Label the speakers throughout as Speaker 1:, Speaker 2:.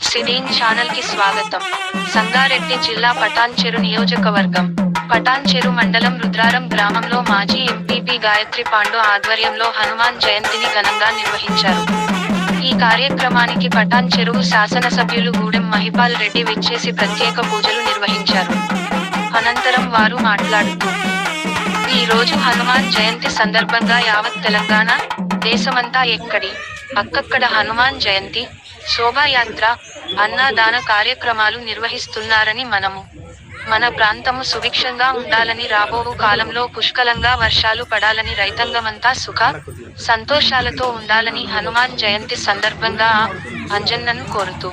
Speaker 1: సిడీన్ channel కి స్వాగతం. సంగారెడ్డి జిల్లా పటాన్చెరు నియోజకవర్గం పటాన్చెరు మండలం రుద్రారం గ్రామంలో మాజీ ఎంపీపీ గాయత్రి పాండు ఆధ్వర్యంలో హనుమాన్ జయంతిని ఘనంగా నిర్వహించారు. ఈ కార్యక్రమానికి పటాన్చెరువు శాసనసభ్యులు గూడెం మహిపాల్ రెడ్డి విచ్చేసి ప్రత్యేక పూజలు నిర్వహించారు. అనంతరం వారు మాట్లాడుతూ, ఈ రోజు హనుమాన్ జయంతి సందర్భంగా యావత్ తెలంగాణ, దేశమంతా ఎక్కడి అక్కక్కడ హనుమాన్ జయంతి, శోభాయాత్ర, అన్నదాన కార్యక్రమాలు నిర్వహిస్తున్నారని మన ప్రాంతము సుభిక్షంగా ఉండాలని, రాబోవు కాలంలో పుష్కలంగా వర్షాలు పడాలని, రైతాంగమంతా సుఖ సంతోషాలతో ఉండాలని హనుమాన్ జయంతి సందర్భంగా అంజన్నను కోరుతూ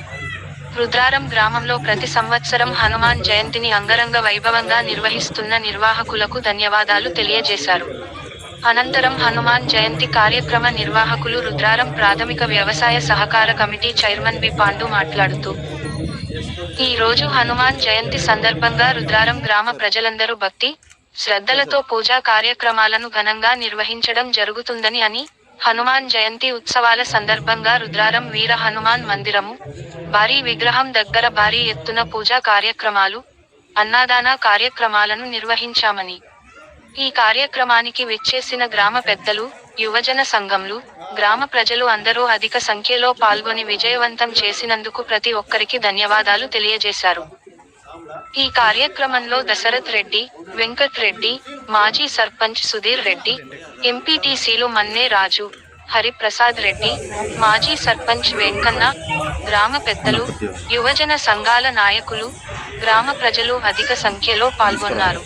Speaker 1: రుద్రారం గ్రామంలో ప్రతి సంవత్సరం హనుమాన్ జయంతిని అంగరంగ వైభవంగా నిర్వహిస్తున్న నిర్వాహకులకు ధన్యవాదాలు తెలియజేశారు. అనంతరం హనుమాన్ జయంతి కార్యక్రమ నిర్వాహకులు రుద్రారం ప్రాథమిక వ్యవసాయ సహకార కమిటీ చైర్మన్ బి పాండు మాట్లాడుతూ, ఈ రోజు హనుమాన్ జయంతి సందర్భంగా రుద్రారం గ్రామ ప్రజలందరూ భక్తి శ్రద్ధలతో పూజా కార్యక్రమాలను ఘనంగా నిర్వహించడం జరుగుతుందని అని, హనుమాన్ జయంతి ఉత్సవాల సందర్భంగా రుద్రారం వీర హనుమాన్ మందిరము, భారీ విగ్రహం దగ్గర భారీ ఎత్తున పూజా కార్యక్రమాలు, అన్నదాన కార్యక్రమాలను నిర్వహించామని, ఈ కార్యక్రమానికి విచ్చేసిన గ్రామ పెద్దలు, యువజన సంఘంలు, గ్రామ ప్రజలు అందరూ అధిక సంఖ్యలో పాల్గొని విజయవంతం చేసినందుకు ప్రతి ఒక్కరికి ధన్యవాదాలు తెలియజేశారు. ఈ కార్యక్రమంలో దశరథ్ రెడ్డి, వెంకట్ రెడ్డి, మాజీ సర్పంచ్ సుధీర్ రెడ్డి, ఎంపీటీసీలు మన్నే రాజు, హరిప్రసాద్ రెడ్డి, మాజీ సర్పంచ్ వెంకన్న, గ్రామ పెద్దలు, యువజన సంఘాల నాయకులు, గ్రామ ప్రజలు అధిక సంఖ్యలో పాల్గొన్నారు.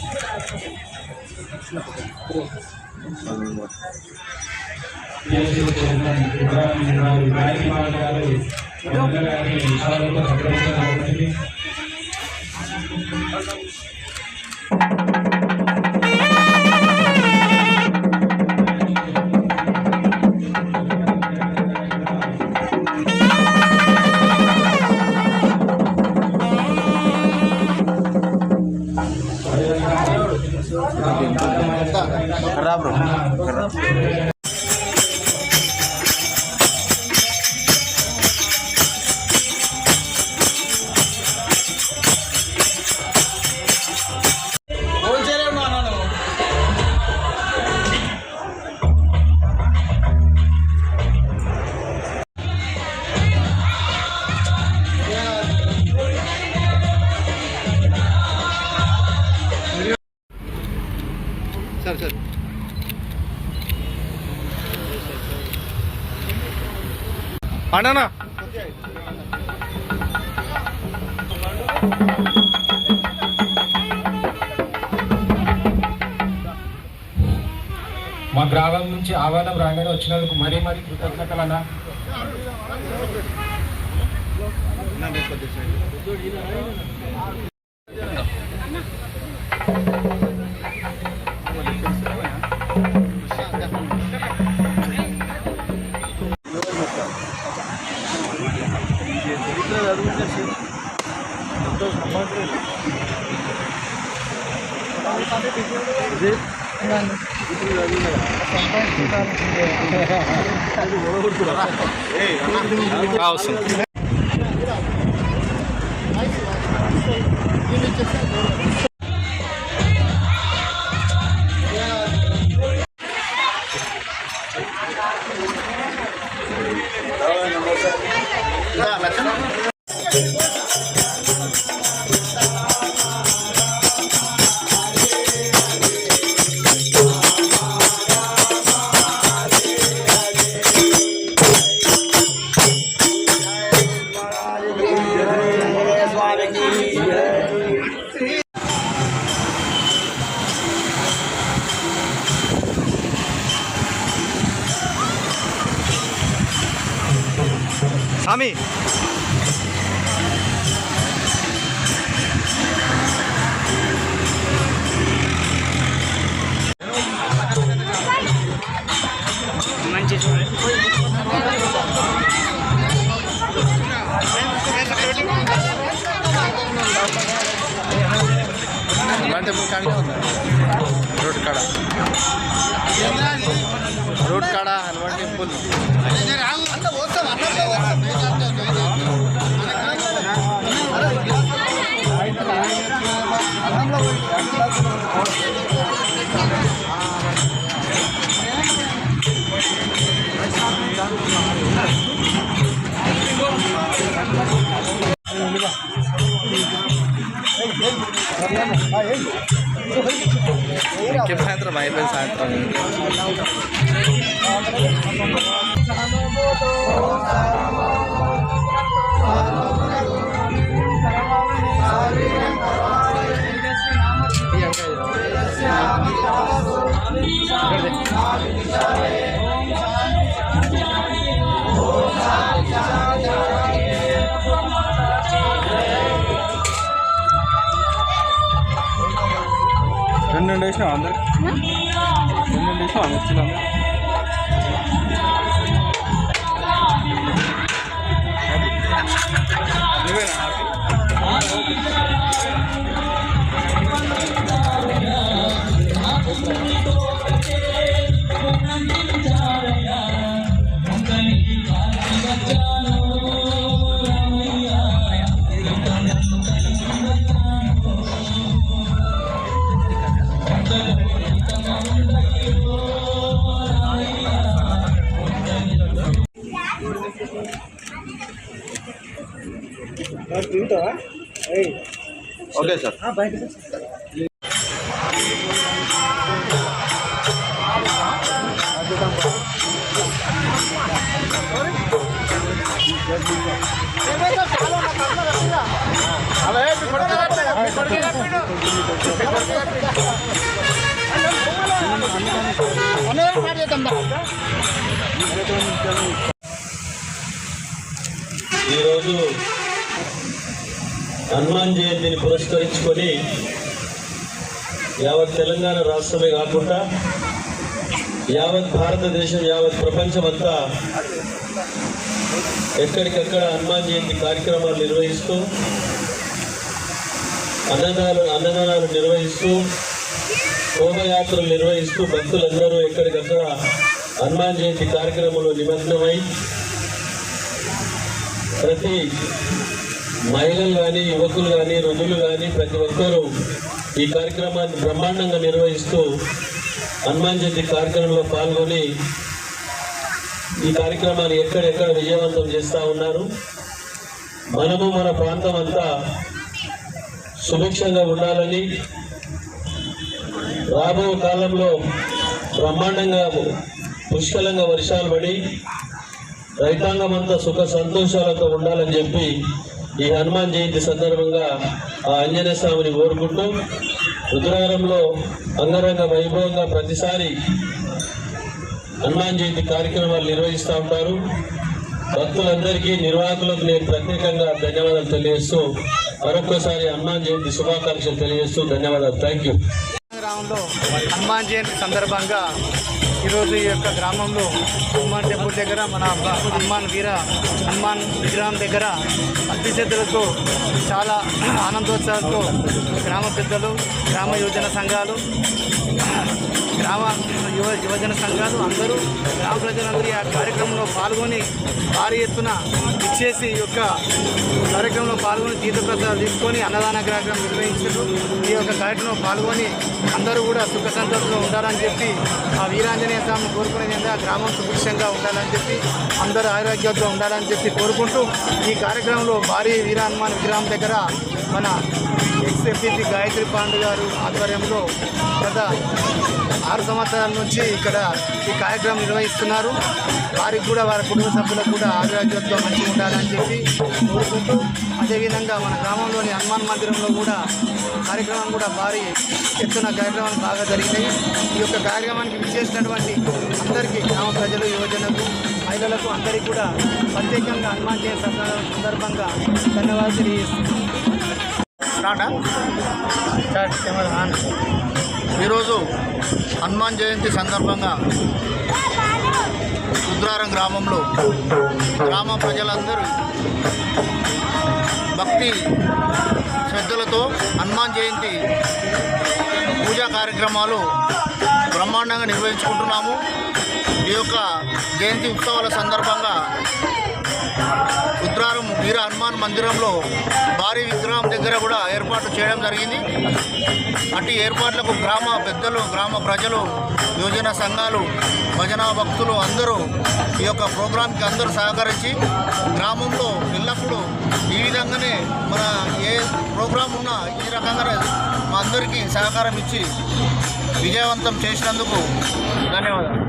Speaker 2: सर आना
Speaker 3: మా గ్రామం నుంచి ఆహ్వానం రాగానే వచ్చినందుకు మరీ కృతజ్ఞతలన్నా.
Speaker 2: स्वामी అంటే సాయంత్రం అయిపోయింది సాయంత్రం రెండు వేసినావు అందరు రెండు వేసినావు వచ్చింది ఓకే సార్
Speaker 4: ఈరోజు హనుమాన్ జయంతిని పురస్కరించుకొని యావత్ తెలంగాణ రాష్ట్రమే కాకుండా యావత్ భారతదేశం యావత్ ప్రపంచమంతా ఎక్కడికక్కడ హనుమాన్ జయంతి కార్యక్రమాలు నిర్వహిస్తూ అన్నదానాలు నిర్వహిస్తూ శోభయాత్రలు నిర్వహిస్తూ భక్తులందరూ ఎక్కడికక్కడ హనుమాన్ జయంతి కార్యక్రమంలో నిమగ్నమై ప్రతి మహిళలు కానీ యువకులు కానీ వృద్ధులు కానీ ప్రతి ఒక్కరూ ఈ కార్యక్రమాన్ని బ్రహ్మాండంగా నిర్వహిస్తూ హనుమాన్ జయంతి కార్యక్రమంలో పాల్గొని ఈ కార్యక్రమాన్ని ఎక్కడెక్కడ విజయవంతం చేస్తూ ఉన్నారు. మనము మన ప్రాంతం అంతా సుభిక్షంగా ఉండాలని రాబో కాలంలో బ్రహ్మాండంగా పుష్కలంగా వర్షాలు పడి రైతాంగం అంతా సుఖ సంతోషాలతో ఉండాలని చెప్పి ఈ హనుమాన్ జయంతి సందర్భంగా ఆ ఆంజనేయ స్వామిని కోరుకుంటూ రుద్రవరంలో అంగరంగ వైభవంగా ప్రతిసారి హనుమాన్ జయంతి కార్యక్రమాలు నిర్వహిస్తూ ఉంటారు. భక్తులందరికీ నిర్వాహకులకు నేను ప్రత్యేకంగా ధన్యవాదాలు తెలియజేస్తూ మరొకసారి హనుమాన్ జయంతి శుభాకాంక్షలు తెలియజేస్తూ ధన్యవాదాలు. Thank you.
Speaker 5: గ్రామంలో హనుమాన్ జయంతి సందర్భంగా ఈరోజు ఈ యొక్క గ్రామంలో హనుమాన్ టెంపుల్ దగ్గర మన హనుమాన్ విగ్రహం దగ్గర అతి శ్రద్ధలతో చాలా ఆనందోత్సాహాలతో గ్రామ పెద్దలు, గ్రామ యువజన సంఘాలు, యువజన సంఘాలు అందరూ గ్రామ ప్రజలందరూ ఆ కార్యక్రమంలో పాల్గొని భారీ ఎత్తున ఇచ్చేసి ఈ యొక్క కార్యక్రమంలో పాల్గొని తీర్థప్రసాదాలు తీసుకొని అన్నదాన కార్యక్రమం నిర్వహించారు. ఈ యొక్క కార్యక్రమంలో పాల్గొని అందరూ కూడా సుఖ సంతోషంలో ఉండాలని చెప్పి ఆ వీరాంజనేయ స్వామిని కోరుకునేది ఏంటంటే ఆ గ్రామం సుభిక్షంగా ఉండాలని చెప్పి అందరూ ఆరోగ్యంతో ఉండాలని చెప్పి కోరుకుంటూ ఈ కార్యక్రమంలో భారీ వీర హనుమాన్ విగ్రహం దగ్గర మన ఎక్స్-ఎంపీపీ గాయత్రి పాండు గారు ఆధ్వర్యంలో గత 6 సంవత్సరాల నుంచి ఇక్కడ ఈ కార్యక్రమం నిర్వహిస్తున్నారు. వారికి కూడా వారి కుటుంబ సభ్యులకు కూడా ఆరోగ్యంతో మంచిగా ఉండాలని చెప్పి కోరుకుంటూ అదేవిధంగా మన గ్రామంలోని హనుమాన్ మందిరంలో కూడా కార్యక్రమం కూడా భారీ ఎత్తున కార్యక్రమాలు బాగా జరిగినాయి. ఈ యొక్క కార్యక్రమానికి విచ్చేసినటువంటి అందరికీ గ్రామ ప్రజలు, యువజనులకు, మహిళలకు అందరికీ కూడా ప్రత్యేకంగా హనుమాన్ జయంతి సందర్భంగా ధన్యవాదాలు తెలియజేస్తున్నాను.
Speaker 6: ఈరోజు హనుమాన్ జయంతి సందర్భంగా రుద్రారం గ్రామంలో గ్రామ ప్రజలందరూ భక్తి శ్రద్ధలతో హనుమాన్ జయంతి పూజా కార్యక్రమాలు బ్రహ్మాండంగా నిర్వహించుకుంటున్నాము. ఈ యొక్క జయంతి ఉత్సవాల సందర్భంగా రుద్రారం వీర హనుమాన్ మందిరంలో భారీ విగ్రహం దగ్గర కూడా ఏర్పాట్లు చేయడం జరిగింది. అటు ఏర్పాట్లకు గ్రామ పెద్దలు, గ్రామ ప్రజలు, యువజన సంఘాలు, భజనా భక్తులు అందరూ ఈ యొక్క ప్రోగ్రాంకి అందరూ సహకరించి గ్రామంలో ఎల్లప్పుడూ ఈ విధంగానే మన ఏ ప్రోగ్రాం ఉన్నా ఈ రకంగానే మా అందరికీ సహకారం ఇచ్చి విజయవంతం చేసినందుకు ధన్యవాదాలు.